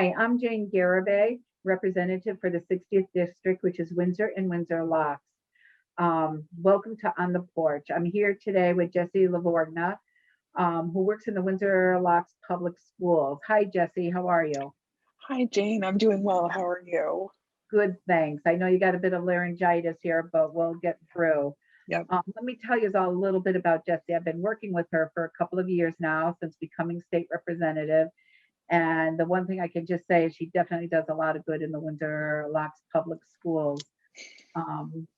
Hi, I'm Jane Garibay, representative for the 60th District, which is Windsor and Windsor Locks. Welcome to On the Porch. I'm here today with Jessie Lavorgna, who works in the Windsor Locks Public Schools. Hi, Jessie. How are you? Hi, Jane. I'm doing well. How are you? Good, thanks. I know you got a bit of laryngitis here, but we'll get through. Yep. Let me tell you all a little bit about Jessie. I've been working with her for a couple of years now since becoming state representative. And the one thing I can just say is she definitely does a lot of good in the Windsor Locks Public Schools. Um,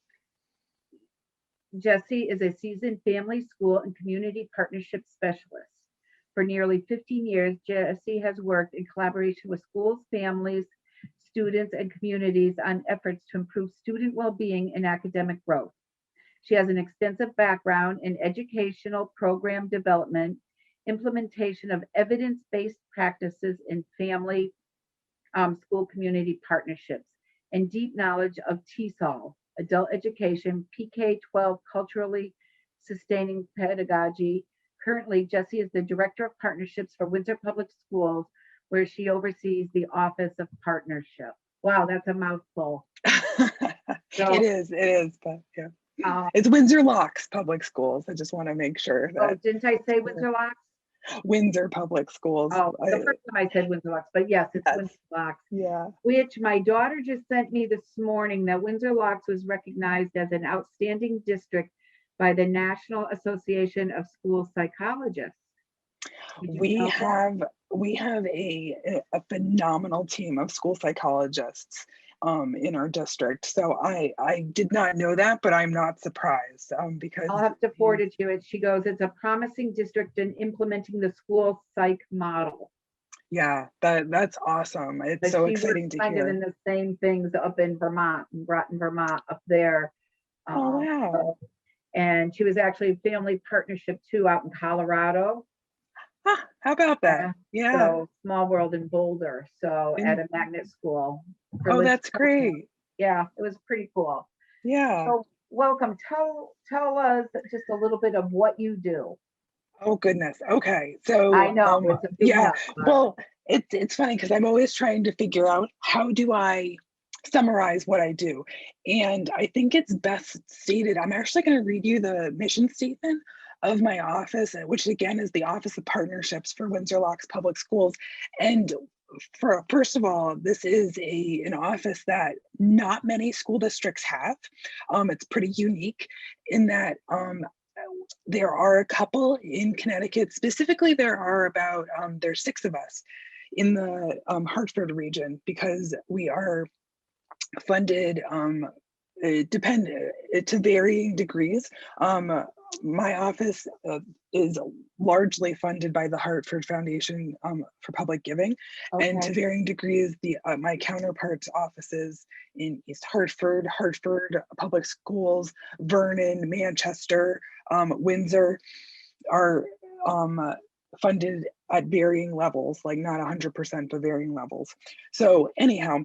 Jessie is a seasoned family, school, and community partnership specialist. For nearly 15 years, Jessie has worked in collaboration with schools, families, students, and communities on efforts to improve student well-being and academic growth. She has an extensive background in educational program development, implementation of evidence-based practices in family school community partnerships, and deep knowledge of TESOL, adult education, PK-12 culturally sustaining pedagogy. Currently, Jessie is the Director of Partnerships for Windsor Public Schools, where she oversees the Office of Partnership. Wow, that's a mouthful. So, it is, but yeah. uh, It's Windsor Locks Public Schools. I just want to make sure oh, that didn't I say Windsor Locks? Windsor Public Schools. Oh, the first time I said Windsor Locks, but yes, it's Yes. Windsor Locks. Yeah. Which my daughter just sent me this morning that Windsor Locks was recognized as an outstanding district by the National Association of School Psychologists. Did you We know that? have a phenomenal team of school psychologists in our district. So I did not know that, but I'm not surprised because I'll have to forward it to you. She goes, it's a promising district in implementing the school psych model. yeah, that's awesome. It's But so she exciting works to kind of in hear. the same things up in Vermont, in Groton, Vermont, up there. Oh, wow. And she was actually a family partnership too out in Colorado. How about that? Yeah. Yeah. So small world in Boulder. So at And a magnet school for oh, Liz that's Postma. great. Yeah, it was pretty cool. Yeah. So welcome. Tell us just a little bit of what you do. Oh goodness. Okay. I So know it's a big yeah. no, but Well, it's funny because I'm always trying to figure out how do I summarize what I do. And I think it's best stated. I'm actually going to read you the mission statement of my office, which again is the Office of Partnerships for Windsor Locks Public Schools. And first of all, this is an office that not many school districts have. It's pretty unique in that there are a couple in Connecticut. Specifically, there's 6 of us in the Hartford region because we are funded to varying degrees. My office is largely funded by the Hartford Foundation for Public Giving, and to okay. varying degrees, my counterparts' offices in East Hartford, Hartford Public Schools, Vernon, Manchester, Windsor are funded at varying levels, like not 100%, but varying levels. So anyhow,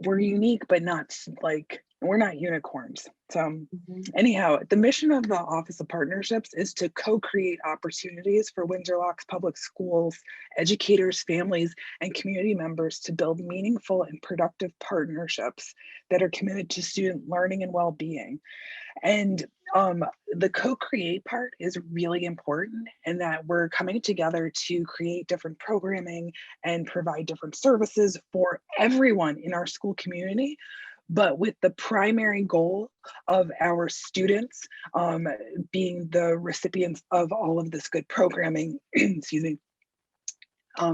we're unique, but not like we're not unicorns. So anyhow, the mission of the Office of Partnerships is to co-create opportunities for Windsor Locks Public Schools, educators, families, and community members to build meaningful and productive partnerships that are committed to student learning and well-being. And the co-create part is really important in that we're coming together to create different programming and provide different services for everyone in our school community, but with the primary goal of our students being the recipients of all of this good programming, excuse me,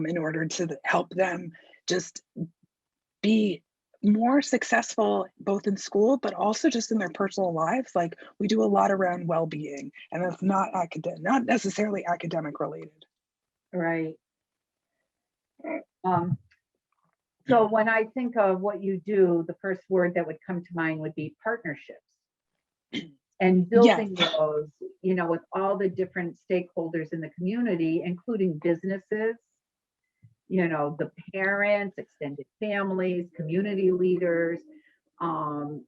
in order to help them just be more successful both in school but also just in their personal lives. Like we do a lot around well-being, and that's not necessarily academic related. Right. So when I think of what you do, the first word that would come to mind would be partnerships and Yes. building those, with all the different stakeholders in the community, including businesses, the parents, extended families, community leaders. And,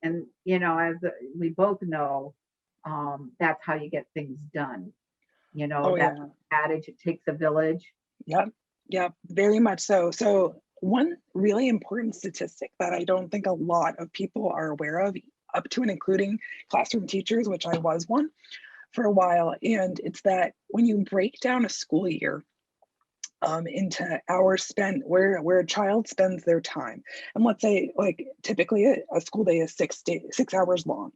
as we both know, that's how you get things done. Oh That yeah. adage, it takes a village. Yep. Yeah, very much so. So one really important statistic that I don't think a lot of people are aware of, up to and including classroom teachers, which I was one for a while, and it's that when you break down a school year into hours spent where a child spends their time, and let's say like typically a school day is 6 hours long,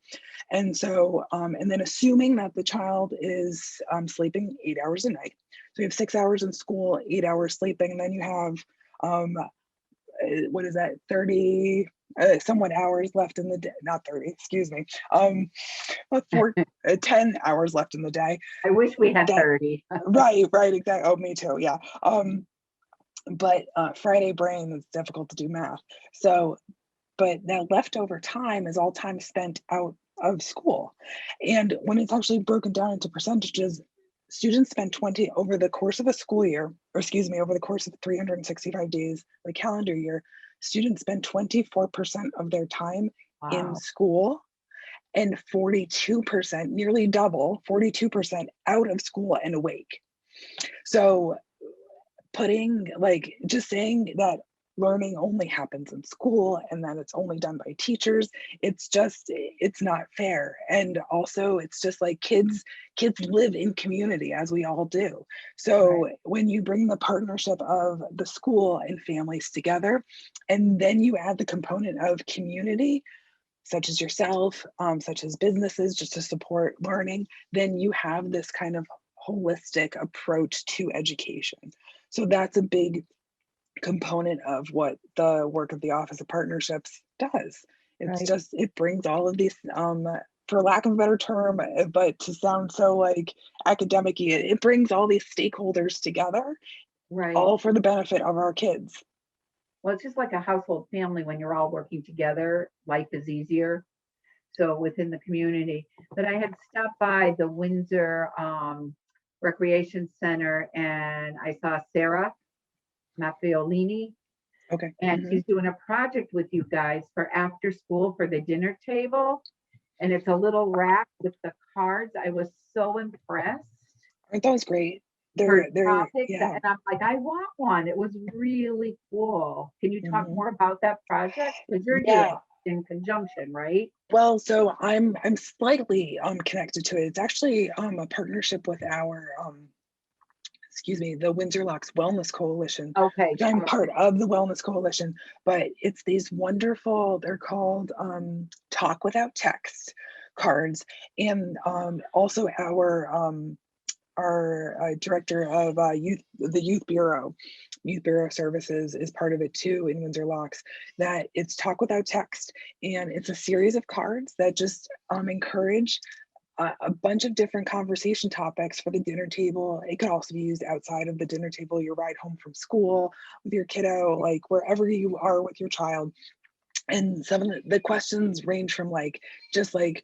and so and then assuming that the child is sleeping 8 hours a night, so you have 6 hours in school, 8 hours sleeping, and then you have um, what is that, 30 somewhat hours left in the day, not 30, excuse me, four 10 hours left in the day. I wish we had That 30. right, exactly. Oh, me too, yeah. But Friday brain is difficult to do math. So, but that leftover time is all time spent out of school. And when it's actually broken down into percentages, students spend 20 over the course of a school year, or excuse me, over the course of 365 days, the calendar year, students spend 24% of their time in Wow. school and 42%, nearly double, 42% out of school and awake. So putting like just saying that learning only happens in school and that it's only done by teachers, it's not fair. And also it's just like kids live in community, as we all do. So Right. when you bring the partnership of the school and families together, and then you add the component of community, such as yourself, such as businesses, just to support learning, then you have this kind of holistic approach to education. So that's a big component of what the work of the Office of Partnerships does. It's Right. just, it brings all of these, for lack of a better term, but to sound so like academic-y, it brings all these stakeholders together, Right. all for the benefit of our kids. Well, it's just like a household family when you're all working together, life is easier. So within the community. But I had stopped by the Windsor Recreation Center and I saw Sarah Maffiolini, Okay. and she's doing a project with you guys for after school for the dinner table. And it's a little rack with the cards. I was so impressed. Aren't those great? Her They're, topics, yeah. and I'm like, I want one. It was really cool. Can you talk Mhm. more about that project? Because you're doing Yeah. it in conjunction, right? Well, so I'm slightly connected to it. It's actually a partnership with our excuse me, the Windsor Locks Wellness Coalition, Okay. which I'm part of the Wellness Coalition, but it's these wonderful, they're called Talk Without Text cards. And also our director of the Youth Bureau Services is part of it too in Windsor Locks, that it's Talk Without Text. And it's a series of cards that just encourage a bunch of different conversation topics for the dinner table. It could also be used outside of the dinner table, your ride home from school with your kiddo, like wherever you are with your child. And some of the questions range from like, just like,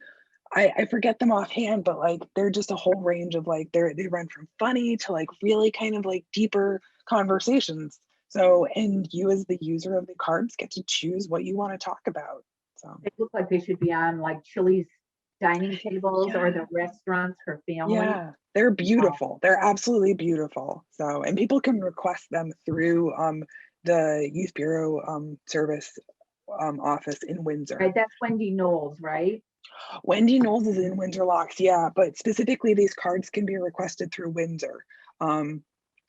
I forget them offhand, but like they're just a whole range of like they run from funny to like really kind of like deeper conversations. So, and you as the user of the cards get to choose what you want to talk about. So They look like they should be on like Chili's dining tables or yeah, the restaurants for families. yeah, they're Oh, beautiful. They're absolutely beautiful. So, and people can request them through the Youth Bureau service office in Windsor. right. That's Wendy Knowles, right? Wendy Knowles is in Windsor Locks, yeah, but specifically these cards can be requested through Windsor. Um,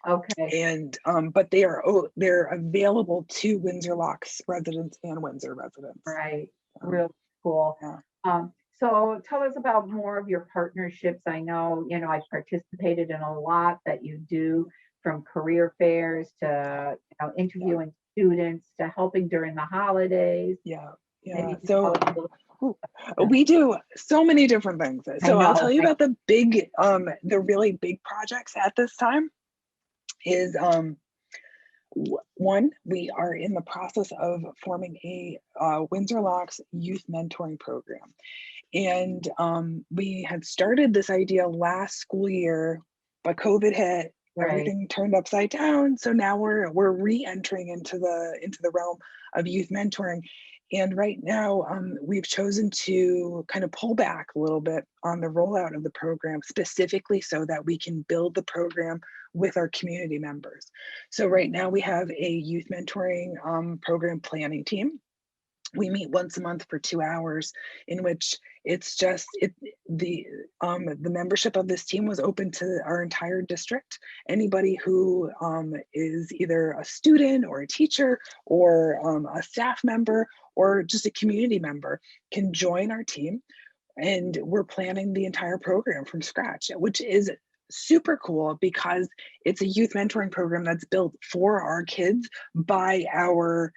Okay. and but they're available to Windsor Locks residents and Windsor residents. Right. Um, Real cool. yeah. So tell us about more of your partnerships. I know, I've participated in a lot that you do, from career fairs to, Yeah, interviewing students to helping during the holidays. yeah, Maybe yeah. you can tell So us a little. ooh, Yeah, we do so many different things. I So I'll know. tell you about the really big projects at this time is one, we are in the process of forming a Windsor Locks youth mentoring program. And we had started this idea last school year, but COVID hit, Right. everything turned upside down. So now we're re-entering into the realm of youth mentoring. And right now, we've chosen to kind of pull back a little bit on the rollout of the program, specifically so that we can build the program with our community members. So right now we have a youth mentoring program planning team. We meet once a month for 2 hours, in which it's just the membership of this team was open to our entire district. Anybody who is either a student or a teacher or a staff member or just a community member can join our team, and we're planning the entire program from scratch, which is super cool because it's a youth mentoring program that's built for our kids by our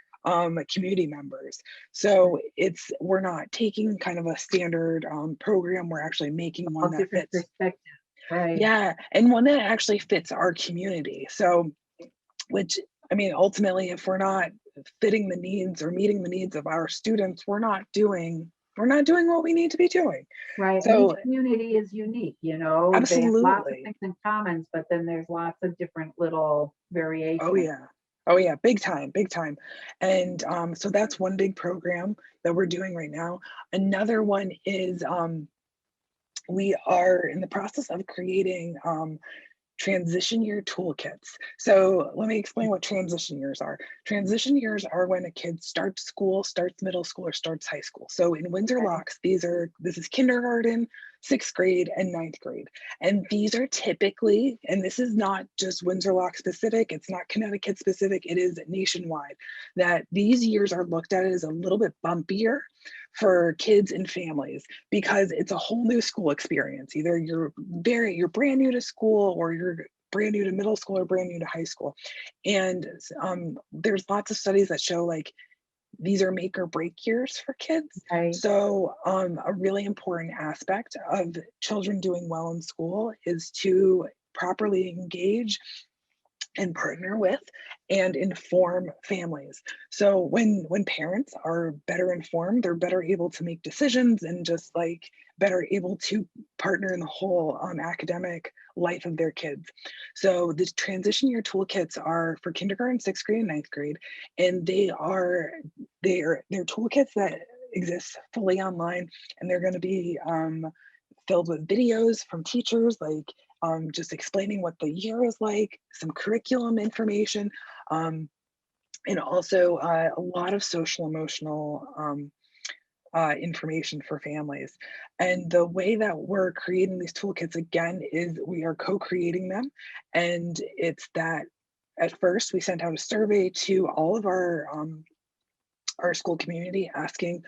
community members. So we're not taking kind of a standard program, we're actually making one All that different fits. perspectives, right? Yeah, and one that actually fits our community. So, which, I mean, ultimately, if we're not fitting the needs or meeting the needs of our students, we're not doing what we need to be doing. Right, and each So community is unique, you know, they have lots of absolutely. things in commons, but then there's lots of different little Oh variations. yeah. Oh yeah, big time, big time. And so that's one big program that we're doing right now. Another one is we are in the process of creating transition year toolkits. So let me explain what transition years are. Transition years are when a kid starts school, starts middle school, or starts high school. So in Windsor Okay, Locks, this is kindergarten, sixth grade, and ninth grade. And these are typically, and this is not just Windsor Lock specific, it's not Connecticut specific, it is nationwide, that these years are looked at as a little bit bumpier for kids and families because it's a whole new school experience. Either you're brand new to school, or you're brand new to middle school, or brand new to high school. And there's lots of studies that show like these are make or break years for kids. right. So a really important aspect of children doing well in school is to properly engage and partner with and inform families. So when parents are better informed, they're better able to make decisions and just like better able to partner in the whole academic life of their kids. So the transition year toolkits are for kindergarten, sixth grade, and ninth grade, and they're toolkits that exist fully online, and they're going to be filled with videos from teachers, like just explaining what the year is like, some curriculum information, and also a lot of social emotional information for families. And the way that we're creating these toolkits again is we are co-creating them. And it's that at first we sent out a survey to all of our school community asking,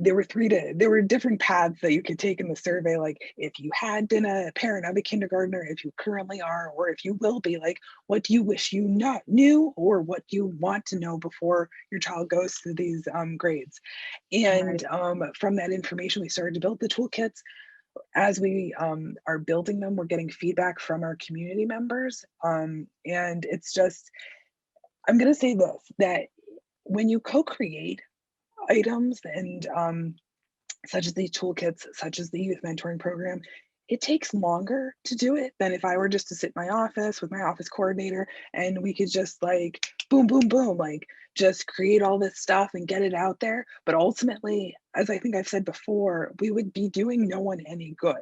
there were different paths that you could take in the survey, like if you had been a parent of a kindergartner, if you currently are, or if you will be, like what do you wish you not knew, or what do you want to know before your child goes through these grades. Right. And from that information we started to build the toolkits. As we are building them, we're getting feedback from our community members, and it's just, I'm going to say this, that when you co-create items and such as these toolkits, such as the youth mentoring program, it takes longer to do it than if I were just to sit in my office with my office coordinator and we could just like boom, boom, boom, like just create all this stuff and get it out there. But ultimately, as I think I've said before, we would be doing no one any good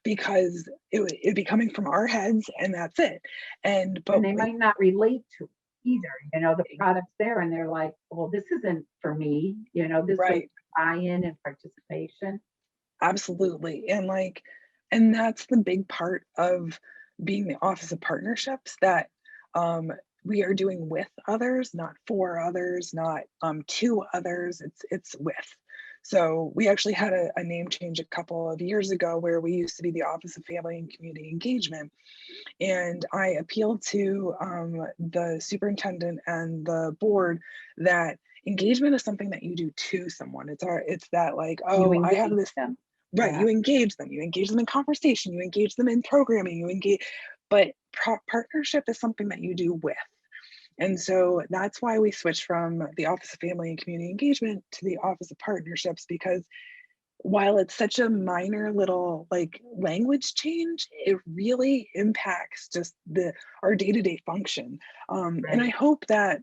because it'd be coming from our heads and that's it. And And but they when might not relate to it either, you know, the product's there and they're like, well, this isn't for me, you know, this was right, buy-in and participation. absolutely. And that's the big part of being the Office of Partnerships, that um, we are doing with others, not for others, not to others. It's with. So we actually had a name change a couple of years ago where we used to be the Office of Family and Community Engagement. And I appealed to the superintendent and the board that engagement is something that you do to someone. It's that like, You oh, I have engage this. them. Right, Yeah. you engage them in conversation, you engage them in programming, but partnership is something that you do with. And so that's why we switched from the Office of Family and Community Engagement to the Office of Partnerships, because while it's such a minor little like language change, it really impacts just our day-to-day function. And I Right. hope that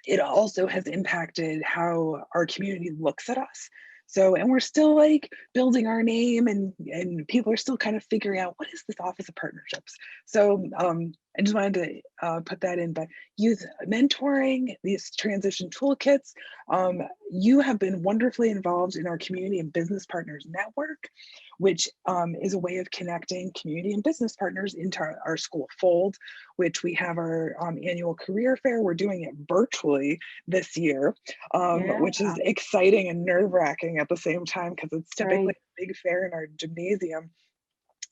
it also has impacted how our community looks at us. So, and we're still like building our name, and people are still kind of figuring out what is this Office of Partnerships. So I just wanted to put that in, but youth mentoring, these transition toolkits, you have been wonderfully involved in our Community and Business Partners Network, which is a way of connecting community and business partners into our school fold, which we have our annual career fair. We're doing it virtually this year, Yeah, which is exciting and nerve-wracking at the same time, because it's typically right. a big fair in our gymnasium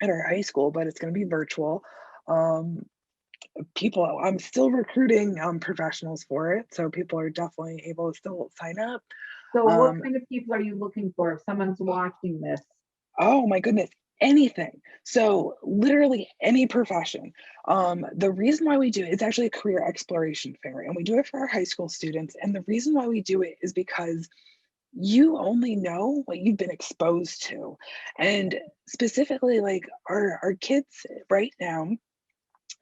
at our high school, but it's going to be virtual. Um, I'm still recruiting professionals for it, so people are definitely able to still sign up. So what Um, kind of people are you looking for if someone's watching this? Oh my goodness, anything. So literally any profession. The reason why we do it, it's actually a career exploration fair, and we do it for our high school students. And the reason why we do it is because you only know what you've been exposed to. And specifically, like our kids right now,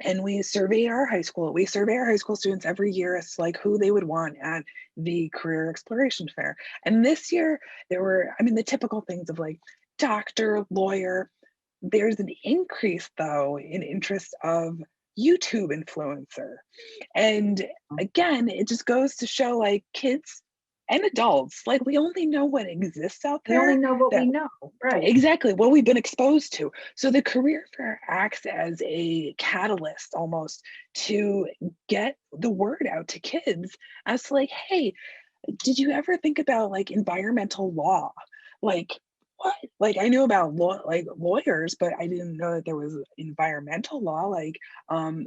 and we survey our high school students every year as to like who they would want at the career exploration fair. And this year there were, I mean, the typical things of like doctor, lawyer. There's an increase though in interest of YouTube influencer. And again, it just goes to show like kids and adults, like we only know what exists out We only there, know what that we know, right? exactly what we've been exposed to. So the career fair acts as a catalyst almost to get the word out to kids as to like, hey, did you ever think about like environmental law? Like, what? Like I knew about law, like lawyers, but I didn't know that there was environmental law. Like,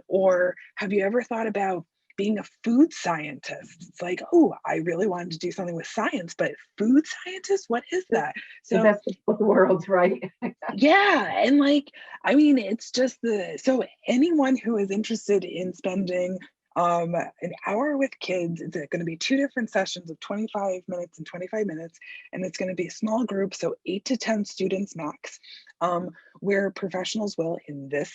or have you ever thought about being a food scientist? It's like, oh, I really wanted to do something with science, but food scientist, what is The, that? the So best of both worlds, right? yeah, and like, I mean, it's just so anyone who is interested in spending an hour with kids, it's going to be two different sessions of 25 minutes and 25 minutes, and it's going to be a small group, so 8 to 10 students max, where professionals will, in this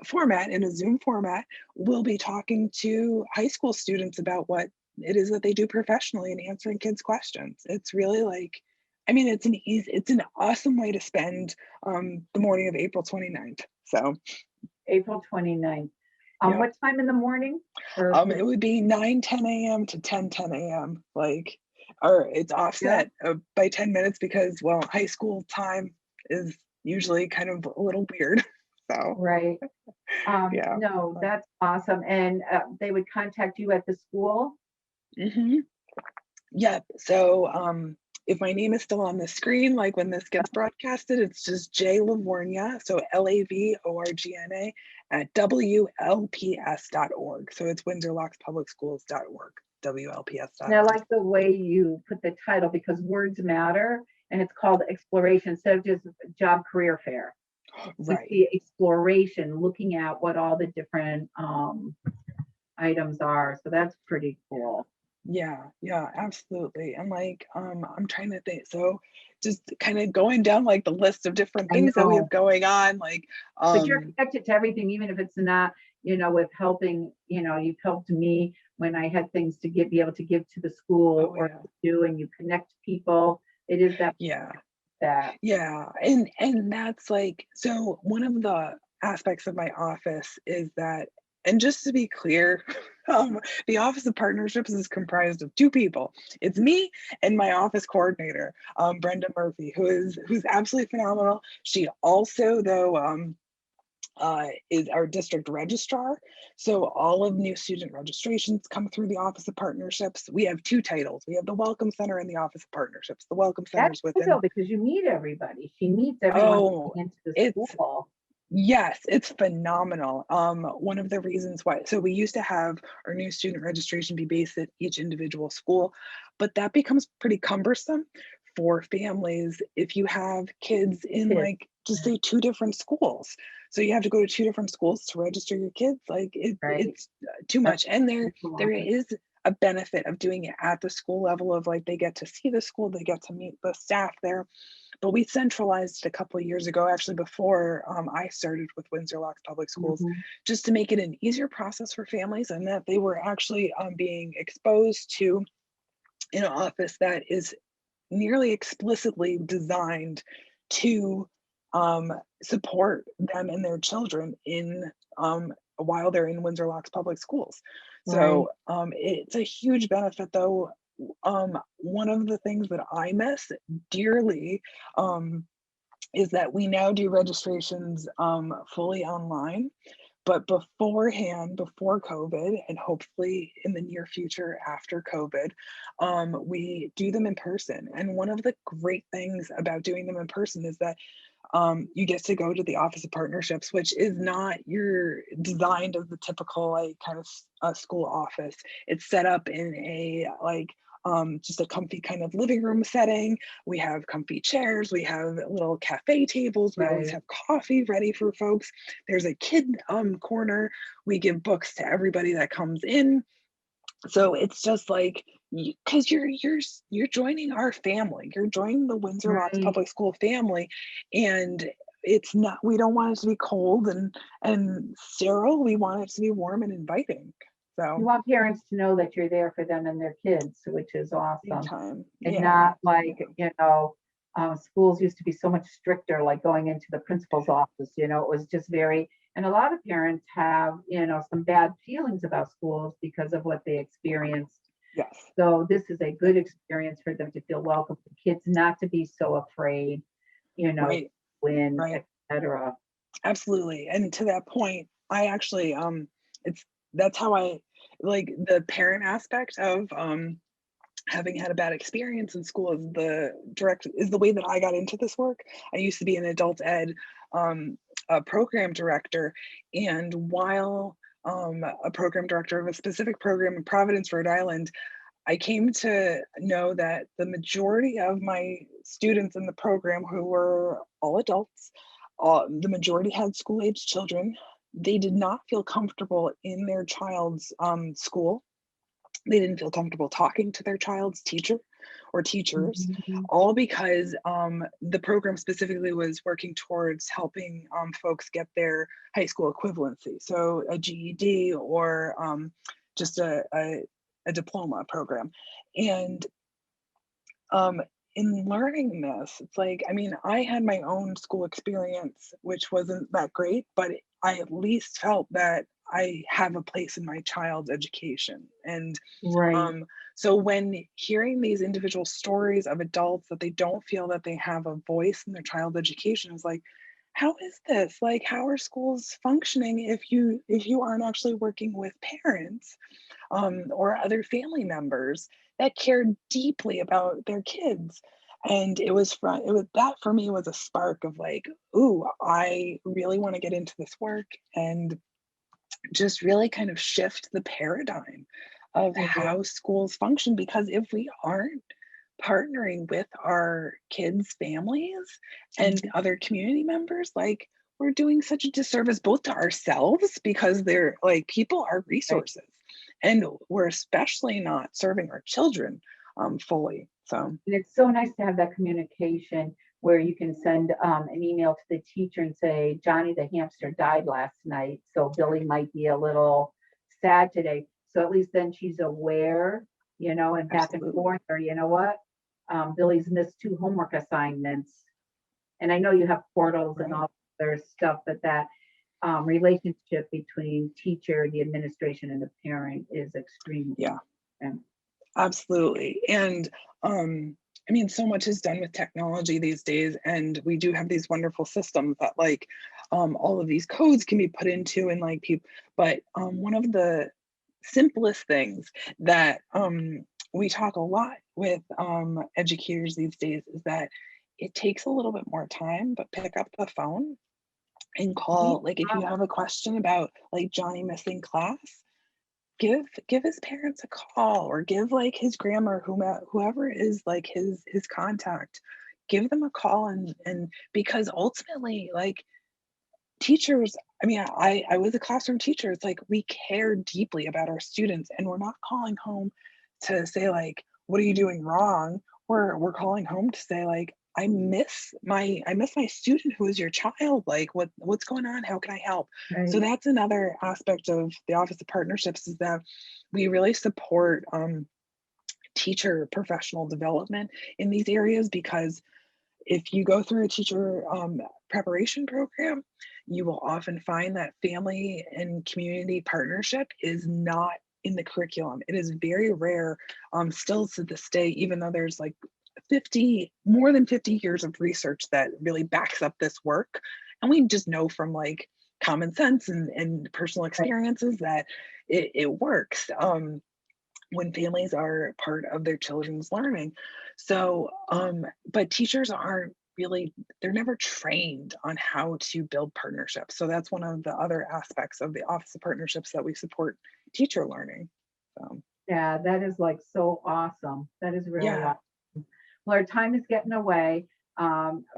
format, in a Zoom format, will be talking to high school students about what it is that they do professionally and answering kids' questions. It's really like, I mean, it's an awesome way to spend the morning of April 29th. So, April 29th. yeah, What time in the morning? Or it would be 9:10 a.m. to 10:10 a.m. Like, or it's yeah, offset by 10 minutes because, well, high school time is usually kind of a little weird. So, right. yeah. No, that's awesome. And they would contact you at the school. Mm-hmm. Yep. So, if my name is still on the screen, like when this gets broadcasted, it's just J Lavorgna, so Lavorgna at WLPS.org. So it's WindsorLocksPublicSchools.org, And I WLPS.org. like the way you put the title because words matter, and it's called exploration instead of just job career fair. You Right. see exploration, looking at what all the different items are. So that's pretty cool. Yeah, yeah, absolutely. And like, I'm trying to think. So just kind of going down like the list of different I things that we have know, going on, like, but you're connected to everything, even if it's not, with helping, you've helped me when I had things to be able to give to the school oh or yeah, to do, and you connect people. It is yeah. that. Yeah, and that's like, so one of the aspects of my office is that, and just to be clear, the Office of Partnerships is comprised of two people. It's me and my office coordinator, Brenda Murphy, who's absolutely phenomenal. She also, though, is our district registrar. So all of new student registrations come through the Office of Partnerships. We have two titles. We have the Welcome Center and the Office of Partnerships. The Welcome Center That's is good within, though, because you meet everybody. She meets everyone oh, into the it's, school. yes, it's phenomenal. One of the reasons why, so we used to have our new student registration be based at each individual school, but that becomes pretty cumbersome for families if you have kids in Kids, like, just say two different schools. So you have to go to two different schools to register your kids. Like right? it's too That's much. And a there lot. is a benefit of doing it at the school level of like they get to see the school, they get to meet the staff there, but we centralized it a couple of years ago, actually before I started with Windsor Locks Public Schools, Mhm. just to make it an easier process for families, and that they were actually being exposed to an office that is nearly explicitly designed to support them and their children in while they're in Windsor Locks Public Schools. Right, So it's a huge benefit, though. One of the things that I miss dearly um, is that we now do registrations fully online. But beforehand, before COVID, and hopefully in the near future after COVID, we do them in person. And one of the great things about doing them in person is that you get to go to the Office of Partnerships, which is not your designed as the typical like kind of school office. It's set up in a like just a comfy kind of living room setting. We have comfy chairs. We have little cafe tables. We always right, have coffee ready for folks. There's a kid corner. We give books to everybody that comes in. So it's just like because you're joining our family. You're joining the Windsor Locks right. Public School family, and it's not. We don't want it to be cold and sterile. We want it to be warm and inviting. You So want parents to know that you're there for them and their kids, which is big awesome. time. And Yeah. not like, schools used to be so much stricter, like going into the principal's office, it was just very, and a lot of parents have, some bad feelings about schools because of what they experienced. Yes. So this is a good experience for them to feel welcome, for kids not to be so afraid, Right. when, Right. etc. Absolutely. And to that point, I actually it's that's how I like the parent aspect of having had a bad experience in school is the way that I got into this work. I used to be an adult ed a program director, and while a program director of a specific program in Providence, Rhode Island, I came to know that the majority of my students in the program, who were all adults, the majority had school age children. They did not feel comfortable in their child's school. They didn't feel comfortable talking to their child's teacher or teachers, Mhm. all because the program specifically was working towards helping folks get their high school equivalency. So a GED or just a diploma program. And um, in learning this, it's like, I mean, I had my own school experience, which wasn't that great, but I at least felt that I have a place in my child's education. And Right. um, so when hearing these individual stories of adults that they don't feel that they have a voice in their child's education is like, how is this? Like, how are schools functioning if you aren't actually working with parents or other family members that care deeply about their kids? And it was that for me was a spark of like, ooh, I really want to get into this work and just really kind of shift the paradigm of Right. how schools function, because if we aren't partnering with our kids' families and Mhm. other community members, like we're doing such a disservice both to ourselves, because they're like people are Right. resources, and we're especially not serving our children fully. So And it's so nice to have that communication where you can send an email to the teacher and say, Johnny the hamster died last night. So Billy might be a little sad today. So at least then she's aware, and back and absolutely. forth, or you know what? Billy's missed 2 homework assignments. And I know you have portals and Right. all other stuff, but that relationship between teacher, the administration, and the parent is extremely Yeah. important. Absolutely. And I mean, so much is done with technology these days, and we do have these wonderful systems that like all of these codes can be put into and like people, but one of the simplest things that we talk a lot with educators these days is that it takes a little bit more time, but pick up the phone and call. Like if you have a question about like Johnny missing class, give his parents a call, or give like his grandma or whoever is like his contact, give them a call. And because ultimately like teachers, I mean, I was a classroom teacher. It's like we care deeply about our students, and we're not calling home to say like, what are you doing wrong? We're calling home to say like, I miss my student who is your child. Like, what's going on? How can I help? So Right. that's another aspect of the Office of Partnerships, is that we really support teacher professional development in these areas, because if you go through a teacher preparation program, you will often find that family and community partnership is not in the curriculum. It is very rare, still to this day, even though there's like more than 50 years of research that really backs up this work. And we just know from like common sense and personal Right. experiences that it works. When families are part of their children's learning. So, but teachers aren't really, they're never trained on how to build partnerships. So that's one of the other aspects of the Office of Partnerships, that we support teacher learning. So, Yeah, that is like so awesome. That is really yeah. awesome. Well, our time is getting away.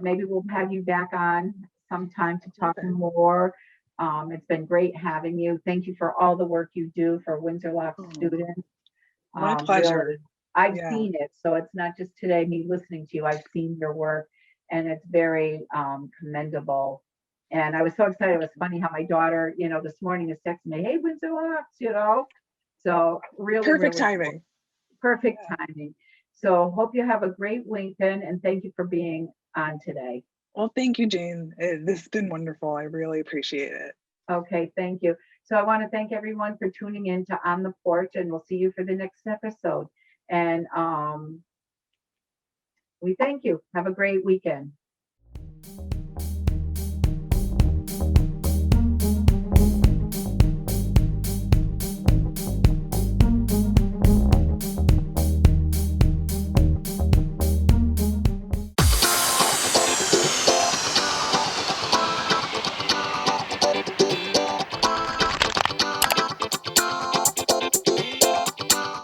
Maybe we'll have you back on sometime to talk Perfect. more. It's been great having you. Thank you for all the work you do for Windsor Locke Oh, students. my Really, pleasure. I've Yeah. seen it. So it's not just today me listening to you. I've seen your work, and it's very commendable. And I was so excited. It was funny how my daughter, this morning is texting me, "Hey, Windsor Locks." So really, Perfect really cool. timing. Perfect Yeah. timing. So hope you have a great weekend, and thank you for being on today. Well, thank you, Jane. This has been wonderful. I really appreciate it. Okay, thank you. So I want to thank everyone for tuning in to On the Porch, and we'll see you for the next episode. And we thank you. Have a great weekend.